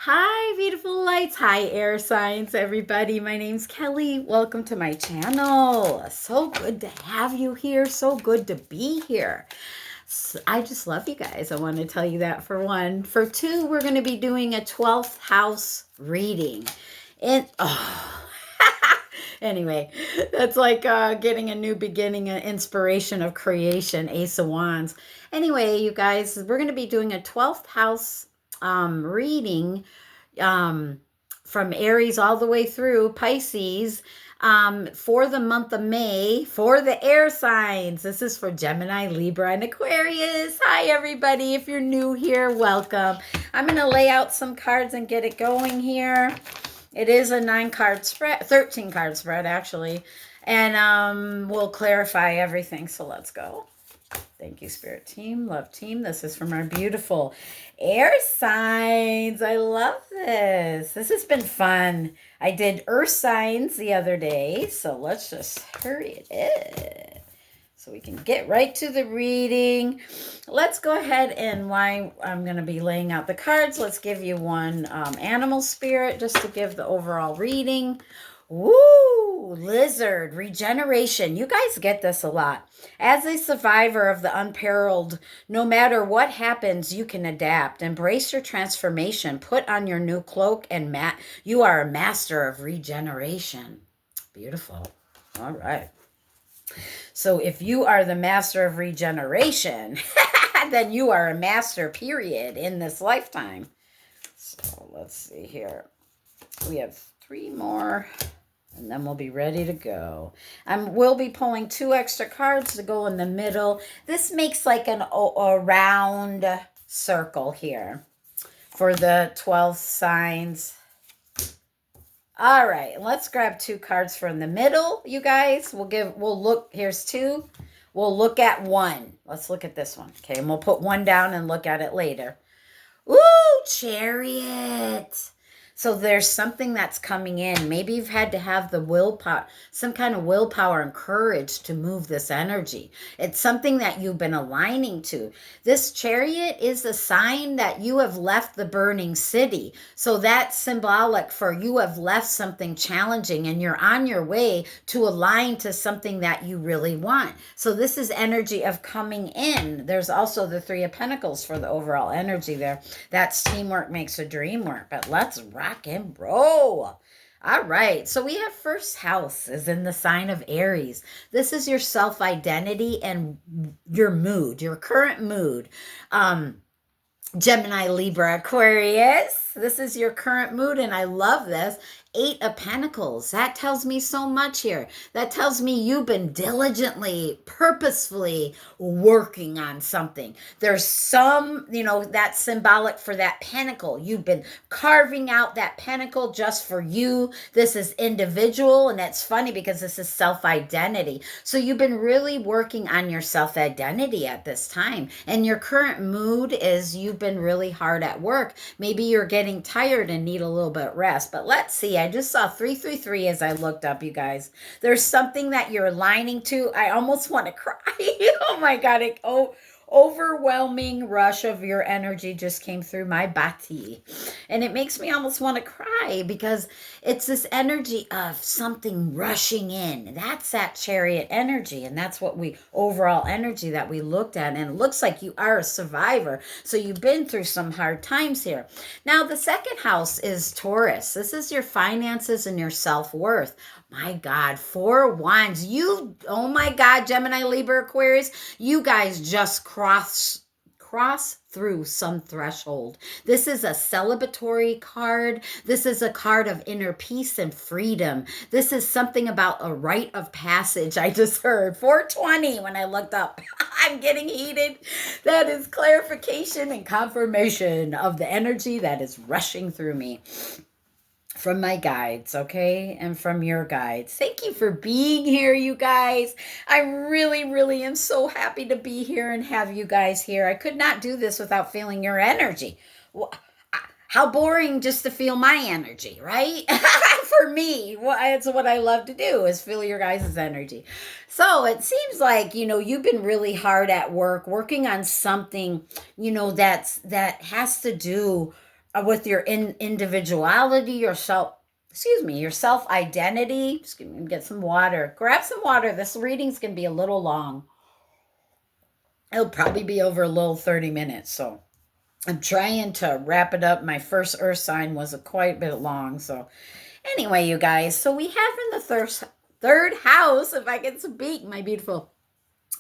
Hi, beautiful lights. Hi, air signs, everybody. My name's Kelly. Welcome to my channel. So good to have you here. So good to be here. I just love you guys. I want to tell you that for one. For two, we're going to be doing a 12th house reading. And, oh, anyway, that's like getting a new beginning, an inspiration of creation, Ace of Wands. Anyway, you guys, we're going to be doing a 12th house reading um, from Aries all the way through Pisces for the month of May for the air signs. This is for Gemini, Libra, and Aquarius. Hi, everybody. If you're new here, welcome. I'm going to lay out some cards and get it going here. It is a 9-card spread, 13-card spread, actually. And we'll clarify everything. So let's go. Thank you, Spirit Team, Love Team. This is from our beautiful air signs. I love this. This has been fun. I did earth signs the other day, so let's just hurry it in so we can get right to the reading. Let's go ahead and while I'm going to be laying out the cards, let's give you one animal spirit just to give the overall reading. Woo! Lizard, regeneration. You guys get this a lot. As a survivor of the unparalleled, no matter what happens, you can adapt. Embrace your transformation. Put on your new cloak and you are a master of regeneration. Beautiful. All right. So if you are the master of regeneration, then you are a master, period, in this lifetime. So let's see here. We have 3 more. And then we'll be ready to go. We'll be pulling 2 extra cards to go in the middle. This makes like a round circle here for the 12 signs. All right, let's grab 2 cards from the middle, you guys. We'll look, here's 2. We'll look at 1. Let's look at this one. Okay, and we'll put 1 down and look at it later. Ooh, Chariot. So there's something that's coming in. Maybe you've had to have the willpower, some kind of willpower and courage to move this energy. It's something that you've been aligning to. This Chariot is a sign that you have left the burning city. So that's symbolic for you have left something challenging and you're on your way to align to something that you really want. So this is energy of coming in. There's also the 3 of Pentacles for the overall energy there. That's teamwork makes a dream work. But let's rock and roll. All right. So we have first house is in the sign of Aries. This is your self-identity and your mood, your current mood. Gemini, Libra, Aquarius. This is your current mood, and I love this. 8 of Pentacles. That tells me so much here. That tells me you've been diligently, purposefully working on something. There's some, that's symbolic for that pentacle. You've been carving out that pentacle just for you. This is individual, and that's funny because this is self-identity. So you've been really working on your self-identity at this time. And your current mood is you've been really hard at work. Maybe you're getting tired and need a little bit of rest. But let's see. I just saw 333 as I looked up, you guys. There's something that you're aligning to. I almost want to cry. Oh my God. Overwhelming rush of your energy just came through my body. And it makes me almost want to cry because it's this energy of something rushing in. That's that Chariot energy. And that's what overall energy that we looked at. And it looks like you are a survivor. So you've been through some hard times here. Now, the second house is Taurus. This is your finances and your self-worth. My God, 4 wands. Oh my God, Gemini, Libra, Aquarius, you guys just cross through some threshold. This is a celebratory card. This is a card of inner peace and freedom. This is something about a rite of passage. I just heard 420 when I looked up. I'm getting heated. That is clarification and confirmation of the energy that is rushing through me. From my guides, okay? And from your guides. Thank you for being here, you guys. I really, really am so happy to be here and have you guys here. I could not do this without feeling your energy. How boring just to feel my energy, right? For me, it's what I love to do is feel your guys' energy. So it seems like, you've been really hard at work, working on something, that has to do with your individuality, your self, excuse me, your self identity. Just get some water. Grab some water. This reading's gonna be a little long. It'll probably be over a little 30 minutes. So I'm trying to wrap it up. My first earth sign was quite a bit long. So anyway, you guys, so we have in the third house, if I can speak, my beautiful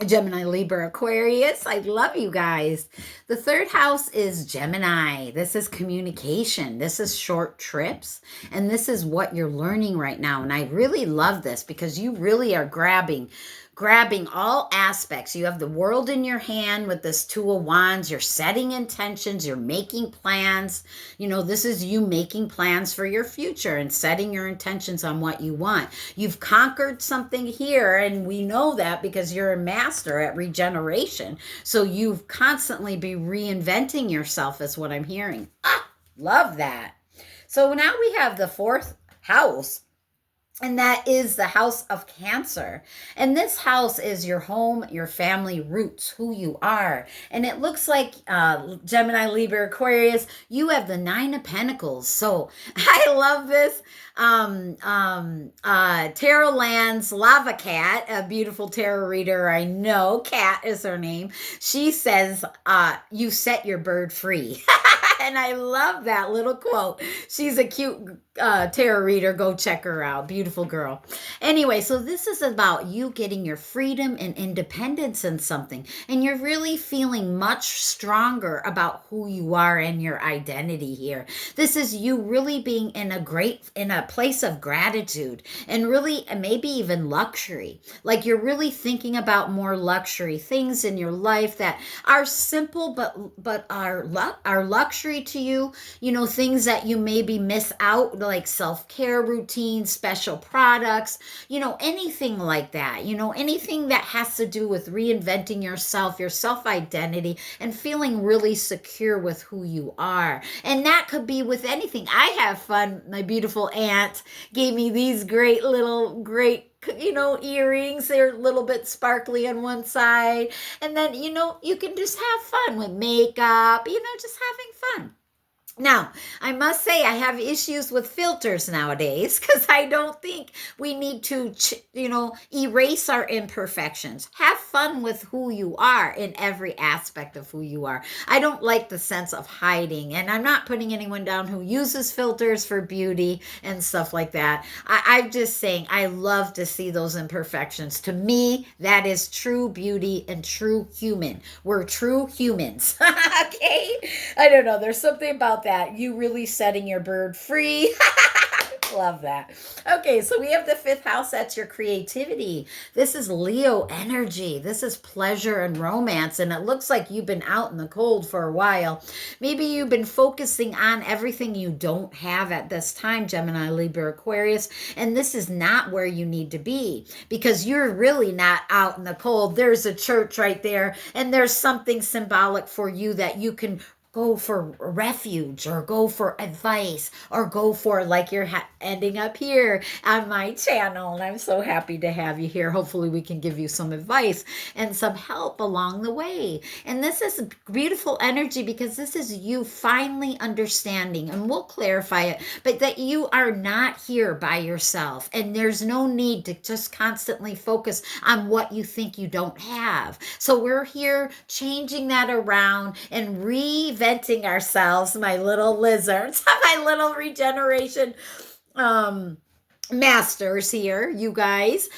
Gemini, Libra, Aquarius. I love you guys. The third house is Gemini. This is communication. This is short trips. And this is what you're learning right now. And I really love this because you really are grabbing all aspects. You have the world in your hand with this Two of Wands. You're setting intentions. You're making plans. You know, this is you making plans for your future and setting your intentions on what you want. You've conquered something here, and we know that because you're a master at regeneration. So you've constantly be reinventing yourself is what I'm hearing. Love that. So now we have the fourth house. And that is the house of Cancer. And this house is your home, your family roots, who you are. And it looks like Gemini, Libra, Aquarius, you have the Nine of Pentacles. So I love this. Tarot Lands, Lava Cat, a beautiful tarot reader I know, Cat is her name. She says, you set your bird free. And I love that little quote. She's a cute tarot reader. Go check her out. Beautiful girl. Anyway, so this is about you getting your freedom and independence in something. And you're really feeling much stronger about who you are and your identity here. This is you really being in a place of gratitude and really maybe even luxury. Like you're really thinking about more luxury things in your life that are simple but are luxury to you. You know, things that you maybe miss out, like self-care routines, special products, you know, anything like that. You know, anything that has to do with reinventing yourself, your self-identity, and feeling really secure with who you are. And that could be with anything. I have fun. My beautiful aunt gave me these great, you know, earrings. They're a little bit sparkly on one side. And then, you know, you can just have fun with makeup, you know, just having fun. Now, I must say I have issues with filters nowadays because I don't think we need to, you know, erase our imperfections. Have fun with who you are in every aspect of who you are. I don't like the sense of hiding, and I'm not putting anyone down who uses filters for beauty and stuff like that. I'm just saying I love to see those imperfections. To me, that is true beauty and true human. We're true humans. Okay? I don't know. There's something about that. You really setting your bird free. Love that. Okay, so we have the fifth house. That's your creativity. This is Leo energy. This is pleasure and romance. And it looks like you've been out in the cold for a while. Maybe you've been focusing on everything you don't have at this time, Gemini, Libra, Aquarius. And this is not where you need to be because you're really not out in the cold. There's a church right there. And there's something symbolic for you that you can go for refuge or go for advice or go for, like you're ending up here on my channel. And I'm so happy to have you here. Hopefully we can give you some advice and some help along the way. And this is beautiful energy because this is you finally understanding, and we'll clarify it, but that you are not here by yourself. And there's no need to just constantly focus on what you think you don't have. So we're here changing that around and reinventing ourselves, my little lizards, my little regeneration masters here, you guys.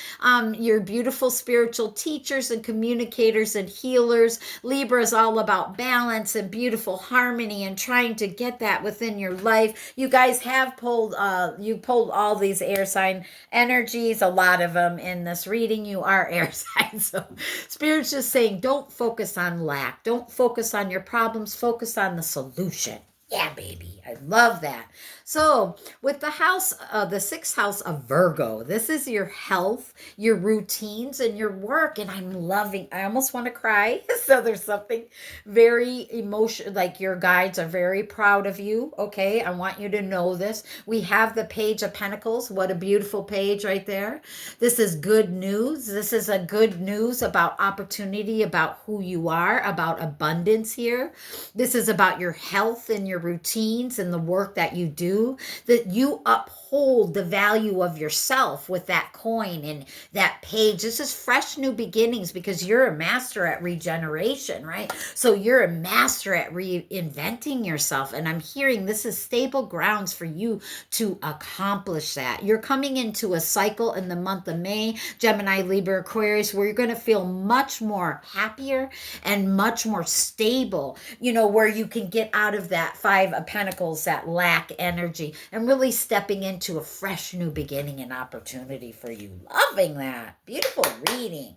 You're beautiful spiritual teachers and communicators and healers. Libra is all about balance and beautiful harmony and trying to get that within your life. You guys have pulled all these air sign energies, a lot of them in this reading. You are air signs. So Spirit's just saying, don't focus on lack. Don't focus on your problems. Focus on the solution. Yeah, baby. I love that. So with the house, the sixth house of Virgo, this is your health, your routines, and your work. And I almost want to cry. So there's something very emotional, like your guides are very proud of you. Okay. I want you to know this. We have the Page of Pentacles. What a beautiful page right there. This is good news. This is a good news about opportunity, about who you are, about abundance here. This is about your health and your routines signs in the work that you do, that you uphold the value of yourself with that coin and that page. This is fresh new beginnings because you're a master at regeneration, right? So you're a master at reinventing yourself. And I'm hearing this is stable grounds for you to accomplish that. You're coming into a cycle in the month of May, Gemini, Libra, Aquarius, where you're going to feel much more happier and much more stable, where you can get out of that Five of Pentacles, that lack energy, and really stepping into a fresh new beginning and opportunity for you. Loving that. Beautiful reading.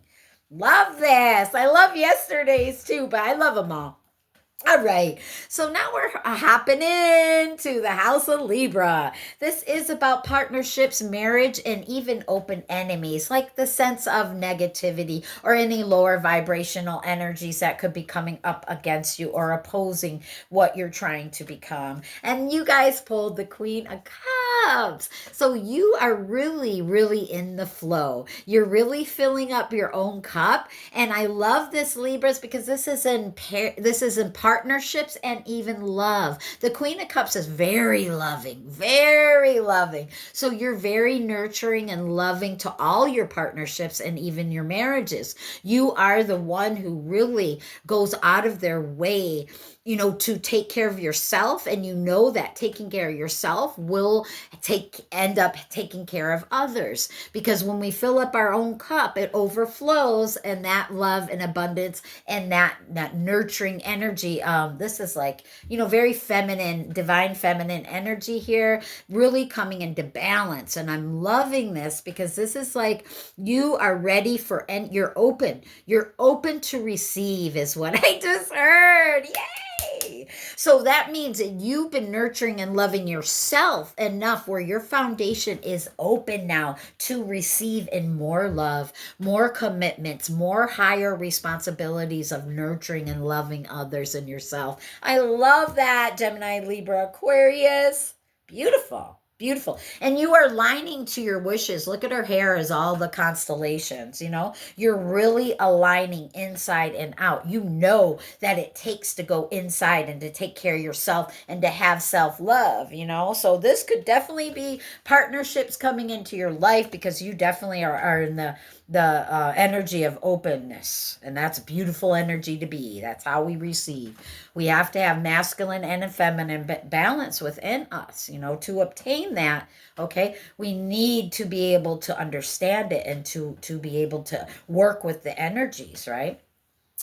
Love this. I love yesterday's too, but I love them all. All right, so now we're hopping into the house of Libra. This is about partnerships, marriage, and even open enemies, like the sense of negativity or any lower vibrational energies that could be coming up against you or opposing what you're trying to become. And you guys pulled the Queen of Cups. So you are really, really in the flow. You're really filling up your own cup. And I love this, Libras, because this is in partnerships and even love. The Queen of Cups is very loving, very loving. So you're very nurturing and loving to all your partnerships and even your marriages. You are the one who really goes out of their way, to take care of yourself. And that taking care of yourself will end up taking care of others. Because when we fill up our own cup, it overflows, and that love and abundance and that nurturing energy, this is like, very feminine, divine feminine energy here, really coming into balance. And I'm loving this because this is like you are ready for, and you're open to receive is what I just heard. Yay! So that means that you've been nurturing and loving yourself enough where your foundation is open now to receive in more love, more commitments, more higher responsibilities of nurturing and loving others and yourself. I love that, Gemini, Libra, Aquarius. Beautiful. Beautiful. And you are lining to your wishes. Look at her hair as all the constellations, You're really aligning inside and out. You know that it takes to go inside and to take care of yourself and to have self-love, So this could definitely be partnerships coming into your life because you definitely are in the energy of openness. And that's a beautiful energy to be. That's how we receive. We have to have masculine and feminine balance within us, to obtain that. Okay. We need to be able to understand it and to be able to work with the energies, right?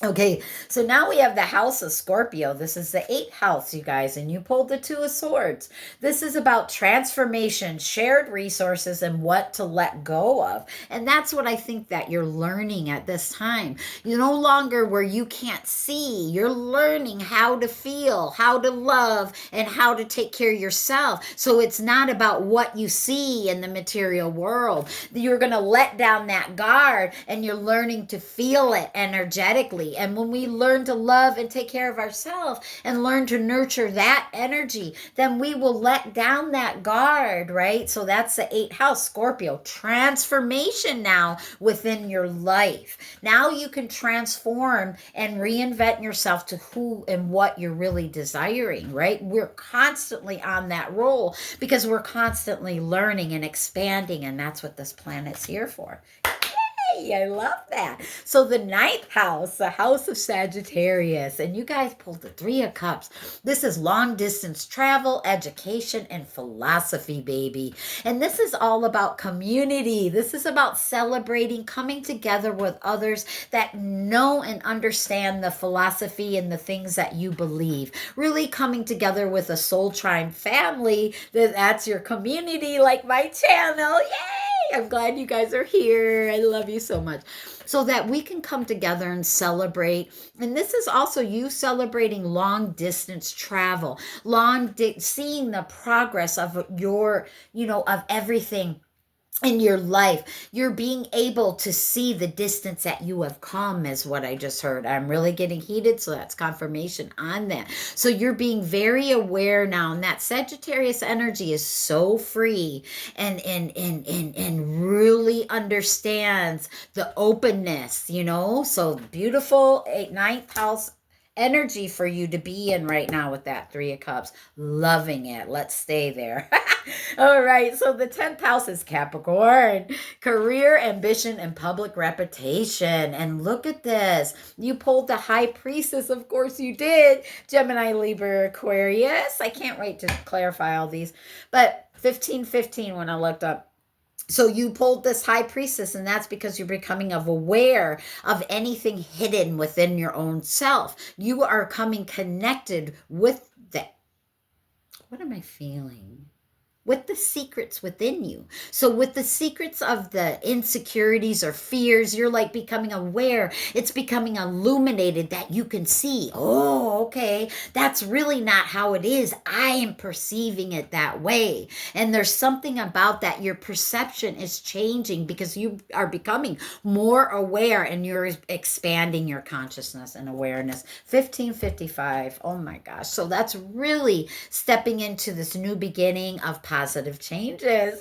Okay, so now we have the house of Scorpio. This is the 8th house, you guys, and you pulled the 2 of Swords. This is about transformation, shared resources, and what to let go of. And that's what I think that you're learning at this time. You're no longer where you can't see. You're learning how to feel, how to love, and how to take care of yourself. So it's not about what you see in the material world. You're going to let down that guard, and you're learning to feel it energetically. And when we learn to love and take care of ourselves and learn to nurture that energy, then we will let down that guard, right? So that's the 8th house, Scorpio. Transformation now within your life. Now you can transform and reinvent yourself to who and what you're really desiring, right? We're constantly on that roll because we're constantly learning and expanding, and that's what this planet's here for. I love that. So the 9th house, the house of Sagittarius, and you guys pulled the 3 of Cups. This is long distance travel, education, and philosophy, baby. And this is all about community. This is about celebrating, coming together with others that know and understand the philosophy and the things that you believe. Really coming together with a soul tribe family. That's your community, like my channel. Yay! I'm glad you guys are here. I love you so much. So that we can come together and celebrate. And this is also you celebrating long distance travel, seeing the progress of your, of everything in your life. You're being able to see the distance that you have come is what I just heard. I'm really getting heated, so that's confirmation on that. So you're being very aware now, and that Sagittarius energy is so free and really understands the openness, So beautiful 9th house energy for you to be in right now with that Three of Cups. Loving it. Let's stay there. All right. So the 10th house is Capricorn, career, ambition, and public reputation. And look at this. You pulled the High Priestess. Of course you did. Gemini, Libra, Aquarius. I can't wait to clarify all these. But 1515 when I looked up. So you pulled this High Priestess, and that's because you're becoming aware of anything hidden within your own self. You are coming connected with the, what am I feeling? With the secrets within you. So with the secrets of the insecurities or fears, you're like becoming aware. It's becoming illuminated that you can see, oh, okay, that's really not how it is. I am perceiving it that way. And there's something about that. Your perception is changing because you are becoming more aware and you're expanding your consciousness and awareness. 1555. Oh my gosh. So that's really stepping into this new beginning of positive changes.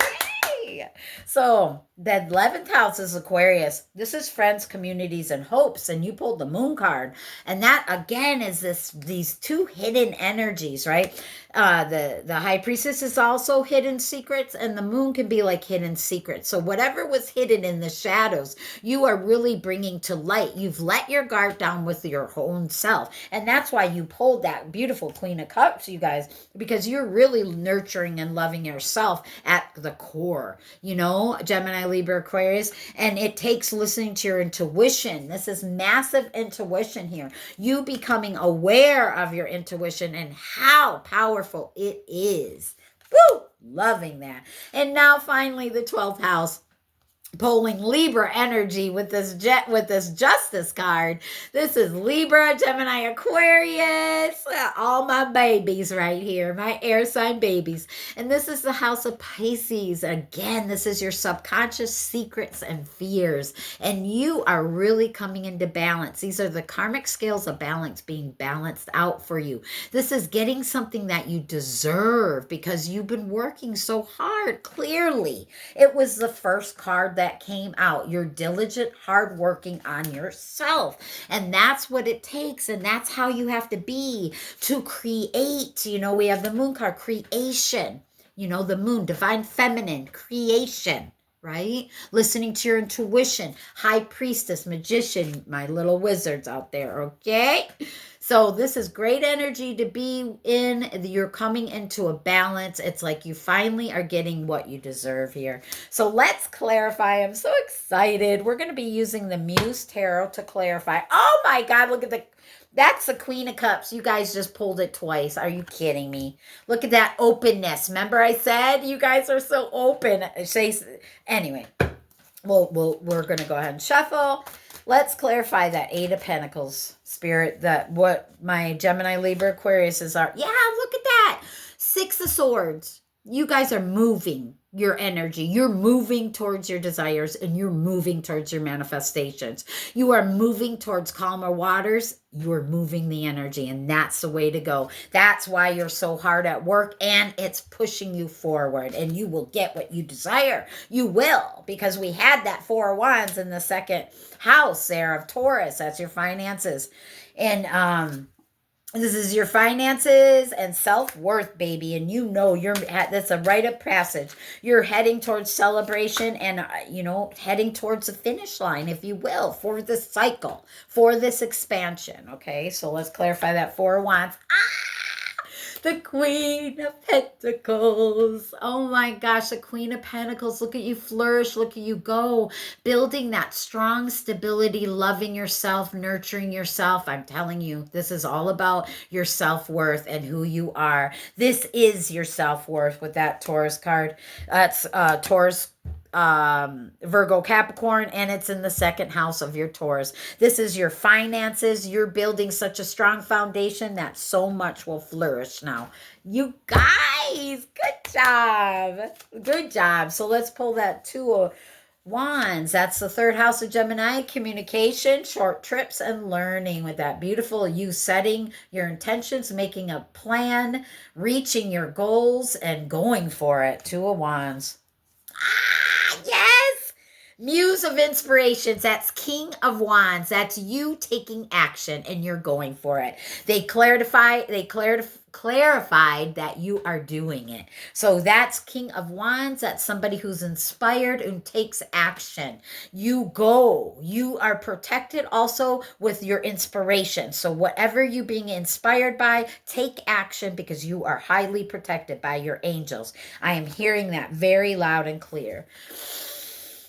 Yay! So the 11th house is Aquarius. This is friends, communities, and hopes. And you pulled the Moon card. And that again is these two hidden energies, right? The High Priestess is also hidden secrets, and the Moon can be like hidden secrets. So whatever was hidden in the shadows, you are really bringing to light. You've let your guard down with your own self. And that's why you pulled that beautiful Queen of Cups, you guys, because you're really nurturing and loving yourself at the core, Gemini, Libra, Aquarius. And it takes listening to your intuition. This is massive intuition here. You becoming aware of your intuition and how powerful it is. Woo! Loving that. And now finally the 12th house. Pulling Libra energy with this Justice card. This is Libra, Gemini, Aquarius, all my babies right here, my air sign babies. And this is the house of Pisces. Again, this is your subconscious secrets and fears. And you are really coming into balance. These are the karmic scales of balance being balanced out for you. This is getting something that you deserve because you've been working so hard. Clearly, it was the first card that came out. You're diligent, hardworking on yourself. And that's what it takes. And that's how you have to be to create. We have the Moon card, creation. The Moon, divine feminine, creation. Right? Listening to your intuition, High Priestess, Magician, my little wizards out there, okay? So this is great energy to be in. You're coming into a balance. It's like you finally are getting what you deserve here. So let's clarify. I'm so excited. We're going to be using the Muse Tarot to clarify. Oh my God, look at that's the Queen of Cups. You guys just pulled it twice. Are you kidding me? Look at that openness. Remember I said you guys are so open. Anyway, we're going to go ahead and shuffle. Let's clarify that Eight of Pentacles, Spirit, that what my Gemini, Libra, Aquarius are. Yeah, look at that. Six of Swords. You guys are moving your energy. You're moving towards your desires and you're moving towards your manifestations. You are moving towards calmer waters. You're moving the energy, and that's the way to go. That's why you're so hard at work, and it's pushing you forward, and you will get what you desire. You will, because we had that Four of Wands in the second house there of Taurus. That's your finances. And this is your finances and self-worth, baby. And that's a rite of passage. You're heading towards celebration and, heading towards the finish line, if you will, for this cycle, for this expansion. Okay, so let's clarify that Four of Wands. The Queen of Pentacles. Oh my gosh, the Queen of Pentacles. Look at you flourish. Look at you go. Building that strong stability, loving yourself, nurturing yourself. I'm telling you, this is all about your self-worth and who you are. This is your self-worth with that Taurus card. That's Taurus, Virgo, Capricorn, and it's in the second house of your Taurus. This is your finances. You're building such a strong foundation that so much will flourish now. You guys, good job. Good job. So let's pull that Two of Wands. That's the third house of Gemini. Communication, short trips, and learning with that beautiful you setting your intentions, making a plan, reaching your goals, and going for it. Two of Wands. Yes, Muse of inspirations, that's King of Wands. That's you taking action and you're going for it. Clarified that you are doing it. So that's King of Wands. That's somebody who's inspired and takes action. You go. You are protected also with your inspiration. So whatever you being inspired by, take action because you are highly protected by your angels. I am hearing that very loud and clear.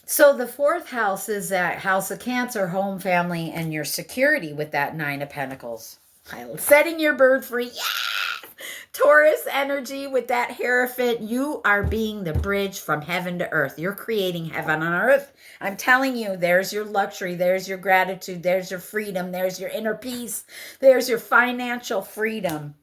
So the fourth house is that house of Cancer, home, family, and your security with that Nine of Pentacles. Setting your bird free. Yeah! Taurus energy with that Hierophant. You are being the bridge from heaven to earth. You're creating heaven on earth. I'm telling you, there's your luxury. There's your gratitude. There's your freedom. There's your inner peace. There's your financial freedom.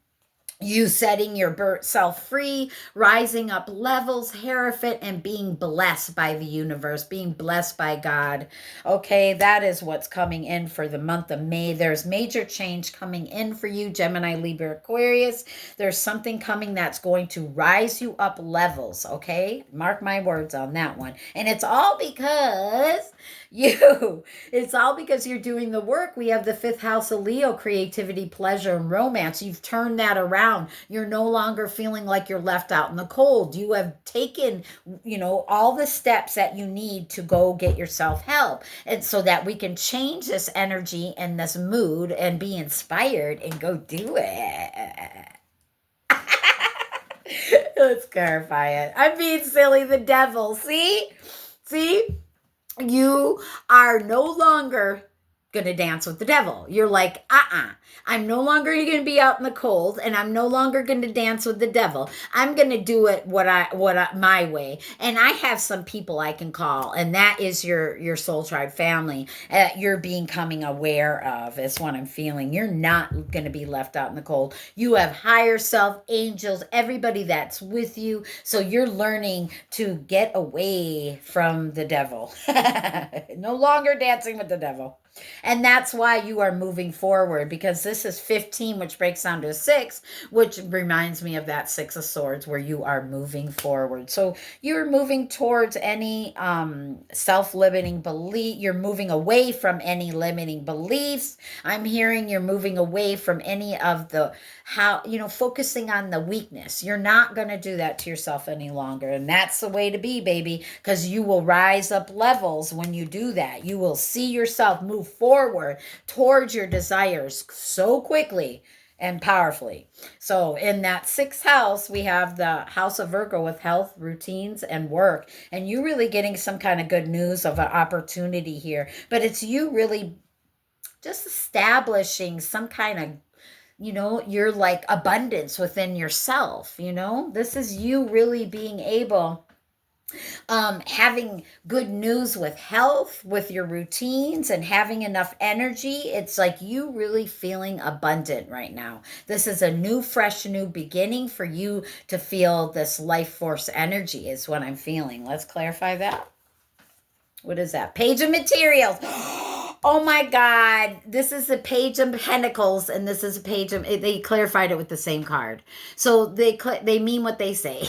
You setting yourself free, rising up levels, Hierophant, and being blessed by the universe, being blessed by God. Okay, that is what's coming in for the month of May. There's major change coming in for you, Gemini, Libra, Aquarius. There's something coming that's going to rise you up levels, okay? Mark my words on that one. And it's all because it's all because you're doing the work. We have the fifth house of Leo, creativity, pleasure, and romance. You've turned that around. You're no longer feeling like you're left out in the cold. You have taken, all the steps that you need to go get yourself help. And so that we can change this energy and this mood and be inspired and go do it. Let's clarify it. I'm being silly, the devil. See? You are no longer going to dance with the devil. You're like, I'm no longer going to be out in the cold, and I'm no longer going to dance with the devil. I'm going to do it my way. And I have some people I can call, and that is your soul tribe family. You're becoming aware of is what I'm feeling. You're not going to be left out in the cold. You have higher self, angels, everybody that's with you. So you're learning to get away from the devil. No longer dancing with the devil. And that's why you are moving forward, because this is 15, which breaks down to a 6, which reminds me of that Six of Swords where you are moving forward. So you're moving towards any self-limiting belief. You're moving away from any limiting beliefs. I'm hearing you're moving away from any of the focusing on the weakness. You're not going to do that to yourself any longer. And that's the way to be, baby, because you will rise up levels when you do that. You will see yourself move forward towards your desires so quickly and powerfully. So in that sixth house, we have the house of Virgo with health, routines, and work. And you really getting some kind of good news of an opportunity here. But it's you really just establishing some kind of you're like abundance within yourself. This is you really being able, having good news with health, with your routines, and having enough energy. It's like you really feeling abundant right now. This is a new, fresh, new beginning for you to feel this life force energy is what I'm feeling. Let's clarify that. What is that? Page of Materials. Oh my God. This is a Page of Pentacles, and this is a page of, they clarified it with the same card. So they mean what they say.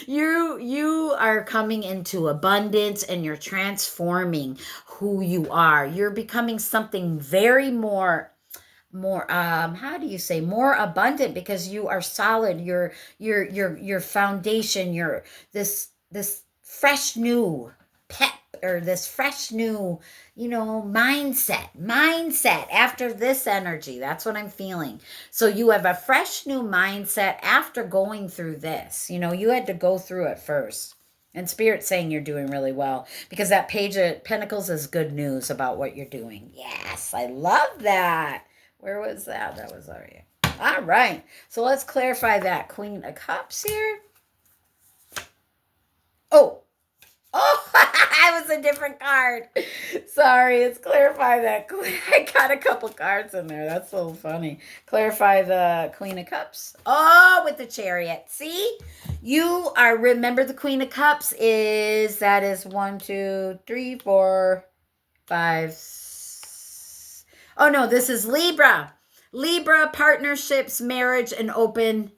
You are coming into abundance, and you're transforming who you are. You're becoming something very more how do you say, more abundant, because you are solid. Your foundation, this fresh new pep, or this fresh new mindset after this energy. That's what I'm feeling. So you have a fresh new mindset after going through this. You had to go through it first. And Spirit's saying you're doing really well, because that Page of Pentacles is good news about what you're doing. Yes, I love that. Where was that? That was already. All right. So let's clarify that. Queen of Cups here. Oh, it was a different card. Sorry, let's clarify that. I got a couple cards in there. That's so funny. Clarify the Queen of Cups. Oh, with the Chariot. See? You are, remember the Queen of Cups is 1, 2, 3, 4, 5. Oh, no, this is Libra. Libra, partnerships, marriage, and open,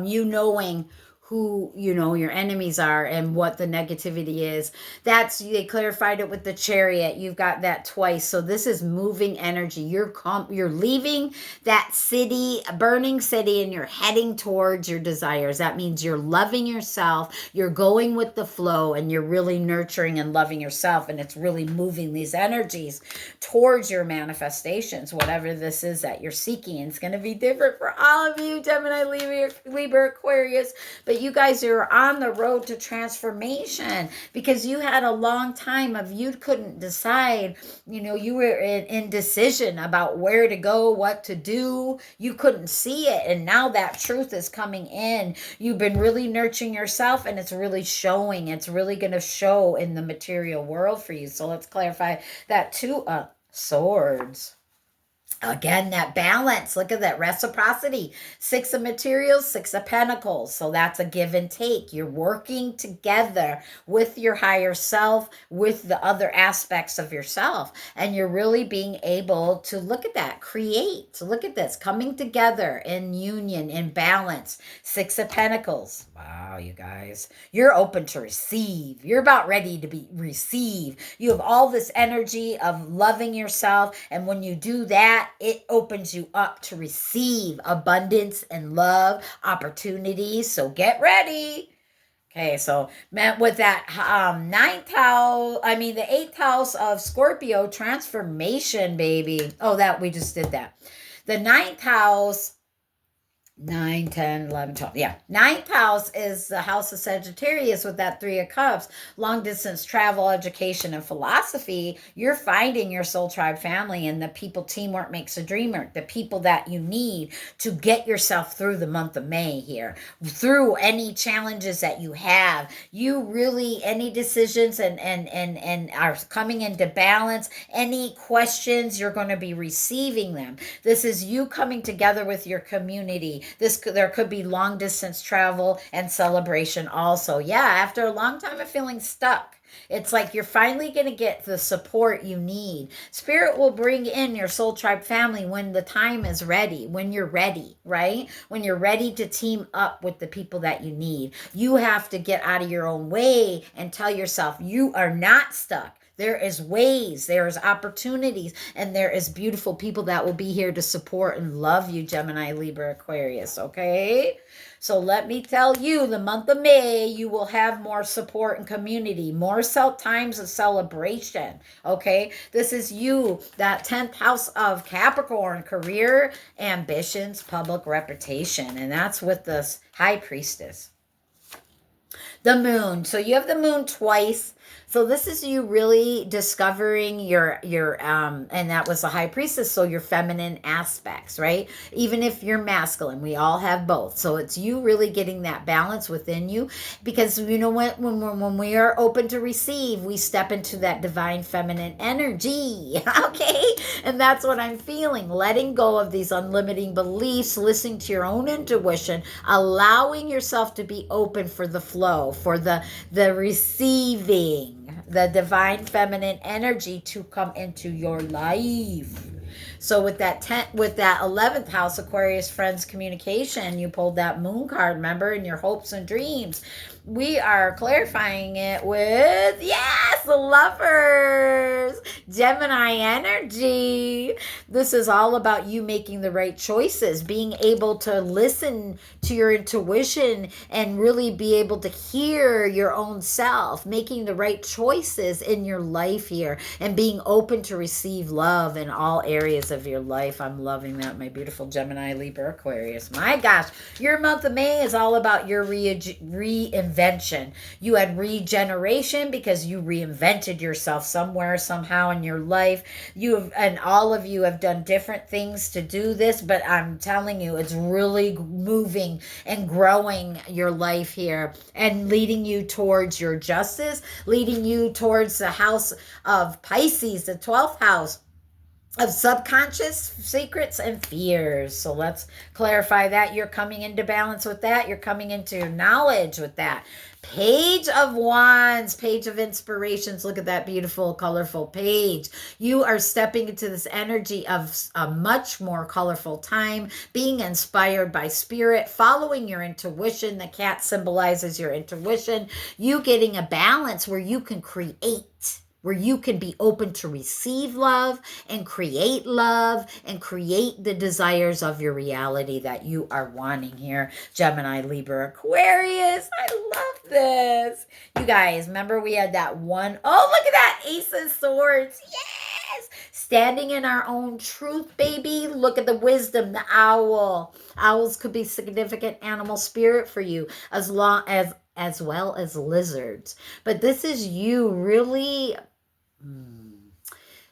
you knowing who, your enemies are and what the negativity is. They clarified it with the Chariot. You've got that twice. So this is moving energy. You're leaving that city, a burning city, and you're heading towards your desires. That means you're loving yourself, you're going with the flow, and you're really nurturing and loving yourself, and it's really moving these energies towards your manifestations, whatever this is that you're seeking. It's going to be different for all of you, Gemini, Libra, Aquarius, but you guys are on the road to transformation because you had a long time of you couldn't decide. You were in indecision about where to go, what to do. You couldn't see it, and now that truth is coming in. You've been really nurturing yourself, and it's really showing. It's really going to show in the material world for you. So let's clarify that Two of Swords. Again, that balance. Look at that reciprocity. Six of materials, Six of Pentacles. So that's a give and take. You're working together with your higher self, with the other aspects of yourself. And you're really being able to look at that, create. So look at this, coming together in union, in balance. Six of Pentacles. Wow, you guys. You're open to receive. You're about ready to be receive. You have all this energy of loving yourself. And when you do that, it opens you up to receive abundance and love, opportunities. So get ready. Okay, so with that the eighth house of Scorpio, transformation, baby. Oh, that we just did that. The ninth house, 9, 10, 11, 12. Yeah. Ninth house is the house of Sagittarius with that Three of Cups. Long distance travel, education, and philosophy. You're finding your soul tribe family and the people. Teamwork makes a dream work. The people that you need to get yourself through the month of May here. Through any challenges that you have. You really, any decisions and are coming into balance. Any questions, you're going to be receiving them. This is you coming together with your community. There could be long distance travel and celebration also. Yeah, after a long time of feeling stuck, it's like you're finally going to get the support you need. Spirit will bring in your soul tribe family when the time is ready, when you're ready, right? When you're ready to team up with the people that you need. You have to get out of your own way and tell yourself you are not stuck. There is ways, there is opportunities, and there is beautiful people that will be here to support and love you, Gemini, Libra, Aquarius, okay? So let me tell you, the month of May, you will have more support and community, more times of celebration, okay? This is you, that 10th house of Capricorn, career, ambitions, public reputation, and that's with this High Priestess. The moon. So you have the moon twice. So this is you really discovering your and that was the High Priestess, so your feminine aspects, right? Even if you're masculine, we all have both. So it's you really getting that balance within you, because you know what, when we are open to receive, we step into that divine feminine energy, okay? And that's what I'm feeling, letting go of these unlimiting beliefs, listening to your own intuition, allowing yourself to be open for the flow, for the receiving, the divine feminine energy to come into your life. So with that 11th house, Aquarius, friends, communication, you pulled that moon card, remember, in your hopes and dreams. We are clarifying it with, yes, the Lovers, Gemini energy. This is all about you making the right choices, being able to listen to your intuition and really be able to hear your own self, making the right choices in your life here, and being open to receive love in all areas of your life. I'm loving that, my beautiful Gemini, Libra, Aquarius. My gosh, your month of May is all about your reinvention. You had regeneration because you reinvented yourself somewhere, somehow in your life. And all of you have done different things to do this, but I'm telling you, it's really moving and growing your life here and leading you towards your justice, leading you towards the house of Pisces, the 12th house. of subconscious secrets and fears. So let's clarify that. You're coming into balance with that. You're coming into your knowledge with that. Page of Wands, page of inspirations. Look at that beautiful, colorful page. You are stepping into this energy of a much more colorful time, being inspired by spirit, following your intuition. The cat symbolizes your intuition. You getting a balance where you can create, where you can be open to receive love and create the desires of your reality that you are wanting here. Gemini, Libra, Aquarius. I love this. You guys, remember we had that one, oh, look at that, Ace of Swords. Yes. Standing in our own truth, baby. Look at the wisdom, the owl. Owls could be significant animal spirit for you, as well as lizards. But this is you really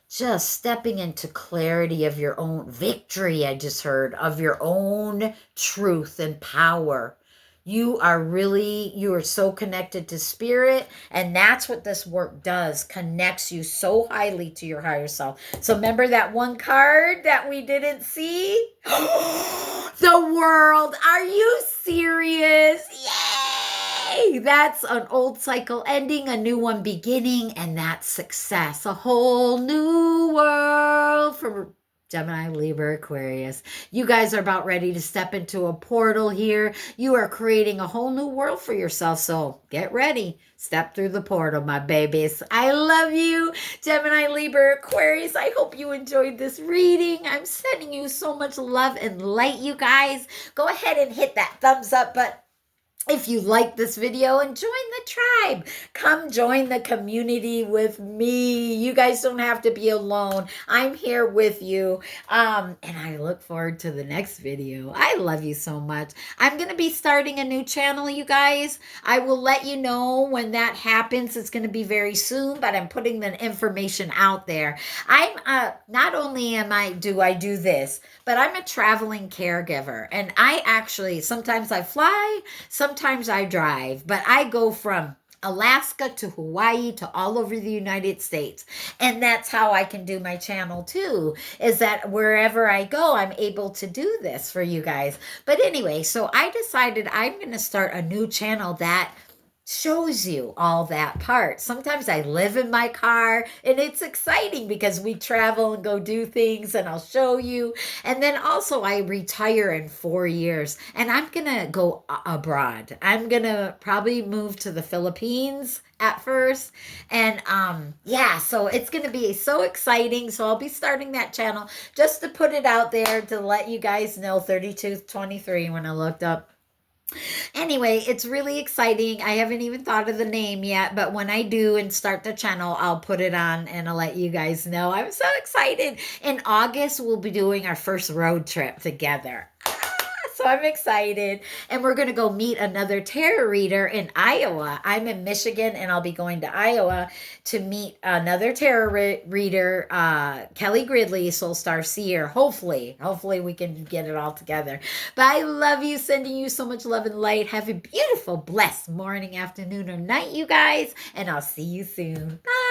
just stepping into clarity of your own victory. I just heard of your own truth and power. You are so connected to spirit, and that's what this work does, connects you so highly to your higher self. So remember that one card that we didn't see? The world. Are you serious? Yay! That's an old cycle ending, a new one beginning, and that's success. A whole new world for Gemini, Libra, Aquarius. You guys are about ready to step into a portal here. You are creating a whole new world for yourself. So get ready. Step through the portal, my babies. I love you, Gemini, Libra, Aquarius. I hope you enjoyed this reading. I'm sending you so much love and light, you guys. Go ahead and hit that thumbs up button if you like this video, and join the tribe. Come join the community with me. You guys don't have to be alone. I'm here with you. And I look forward to the next video. I love you so much. I'm going to be starting a new channel, you guys. I will let you know when that happens. It's going to be very soon, but I'm putting the information out there. Not only do I do this, but I'm a traveling caregiver, and I actually, sometimes I fly, sometimes I drive, but I go from Alaska to Hawaii to all over the United States. And that's how I can do my channel too, is that wherever I go, I'm able to do this for you guys. But anyway, so I decided I'm going to start a new channel that shows you all that part. Sometimes I live in my car, and it's exciting because we travel and go do things, and I'll show you. And then also I retire in 4 years, and I'm gonna go abroad. I'm gonna probably move to the Philippines at first, and yeah, so it's gonna be so exciting. So I'll be starting that channel just to put it out there to let you guys know. 3223 when I looked up. Anyway, it's really exciting. I haven't even thought of the name yet, but when I do and start the channel, I'll put it on and I'll let you guys know. I'm so excited. In August, we'll be doing our first road trip together. So I'm excited. And we're going to go meet another tarot reader in Iowa. I'm in Michigan, and I'll be going to Iowa to meet another tarot reader, Kelly Gridley, Soul Star Seer. Hopefully we can get it all together. But I love you, sending you so much love and light. Have a beautiful, blessed morning, afternoon, or night, you guys. And I'll see you soon. Bye.